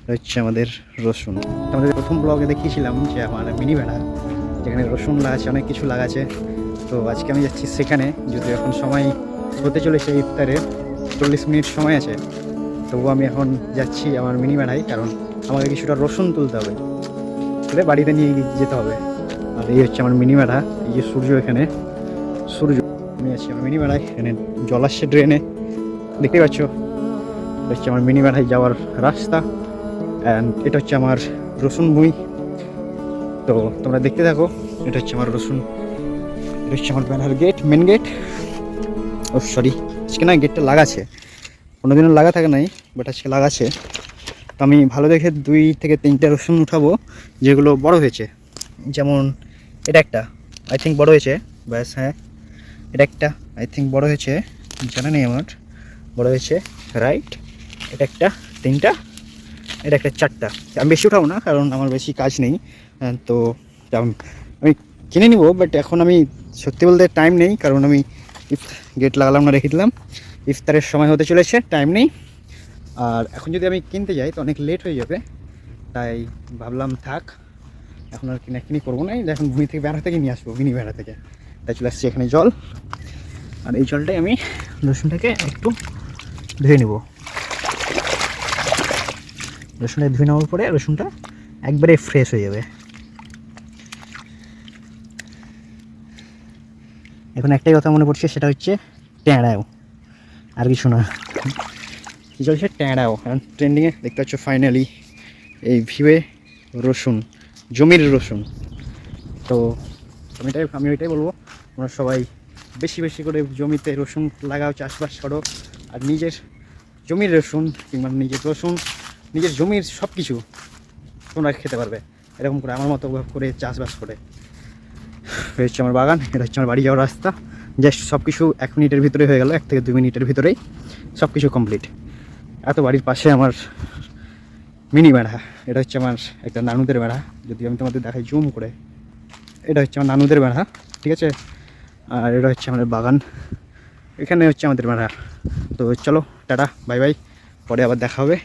হচ্ছে আমাদের রসুন। আমাদের প্রথম ব্লগে দেখিয়েছিলাম যে আমার মিনি ভেড়া, যেখানে রসুন লাগাচ্ছে, অনেক কিছু লাগাচ্ছে। তো আজকে আমি যাচ্ছি সেখানে, যদি এখন সময় হতে চলেছে ইফতারে 40 মিনিট সময় আছে, তবু আমি এখন যাচ্ছি আমার মিনি ভেড়ায়, কারণ আমাকে কিছুটা রসুন তুলতে হবে, তুলে বাড়িতে নিয়ে যেতে হবে। আর এই হচ্ছে আমার মিনি ভেড়া, এই যে সূর্য, এখানে সূর্য, আমি আছি আমার মিনি ভেড়ায়, এখানে জল আসছে ড্রেনে, দেখতেই পাচ্ছ। এটা হচ্ছে আমার মিনি ভেড়ায় যাওয়ার রাস্তা, অ্যান্ড এটা হচ্ছে আমার রসুন ভুঁই। তো তোমরা দেখতে থাকো। এটা হচ্ছে আমার রসুন, এটা হচ্ছে আমার ব্যানার গেট, মেন গেট। ও সরি, আজকে না গেটটা লাগাচ্ছে, কোনোদিনও লাগা থাকে নাই, বাট আজকে লাগাচ্ছে। তো আমি ভালো দেখে 2 থেকে 3টে রসুন উঠাবো, যেগুলো বড় হয়েছে। যেমন এটা একটা আই থিঙ্ক বড় হয়েছে, ব্যাস, হ্যাঁ এটা একটা আই থিঙ্ক বড় হয়েছে, জানা নেই আমার, বড় হয়েছে, রাইট। এটা একটা 3টা, এটা একটা 4টা। আমি বেশি উঠাবো না, কারণ আমার বেশি কাজ নেই। তো আমি কিনে নিব, বাট এখন আমি সত্যি বলতে টাইম নেই, কারণ আমি গেট লাগালাম না, রেখে দিলাম। ইফতারের সময় হতে চলেছে, টাইম নেই। আর এখন যদি আমি কিনতে যাই তো অনেক লেট হয়ে যাবে, তাই ভাবলাম থাক, এখন আর কিনাকিনি করবো না, এখন ভুঁই থেকে বেড়া থেকে নিয়ে আসবো, মিনি বেড়া থেকে। তাই চলে আসছি এখানে জল, আর এই জলটাই আমি রসুনটাকে একটু ধুয়ে নেব। রসুনটা ধুয়ে নেওয়ার পরে রসুনটা একবারে ফ্রেশ হয়ে যাবে। এখন একটাই কথা মনে পড়ছে, সেটা হচ্ছে ট্যাঁড়াও, আর কিছু না। কী চলছে? ট্যাঁড়াও। কারণ ট্রেন্ডিংয়ে দেখতে পাচ্ছ ফাইনালি এই ভিভে রসুন, জমির রসুন। তো আমি ওইটাই বলবো, তোমরা সবাই বেশি বেশি করে জমিতে রসুন লাগাও, চাষবাস করো। আর নিজের জমির রসুন কিংবা নিজের রসুন, নিজের জমির সব কিছু তোমরা খেতে পারবে, এরকম করে আমার মতো করে চাষবাস করে। এটা হচ্ছে আমার বাগান, এটা হচ্ছে আমার বাড়ি যাওয়ার রাস্তা। জাস্ট সব কিছু 1 মিনিটের ভিতরে হয়ে গেল, 1 থেকে 2 মিনিটের ভিতরেই সব কিছু কমপ্লিট। এত বাড়ির পাশে আমার মিনি বেড়া, এটা হচ্ছে আমার একটা নানুদের বেড়া, যদি আমি তোমাদের দেখাই জুম করে। এটা হচ্ছে আমার নানুদের বেড়া, ঠিক আছে। আর এটা হচ্ছে আমাদের বাগান, এখানে হচ্ছে আমাদের বেড়া। তো চলো টাটা, বাই বাই, পরে আবার দেখা হবে।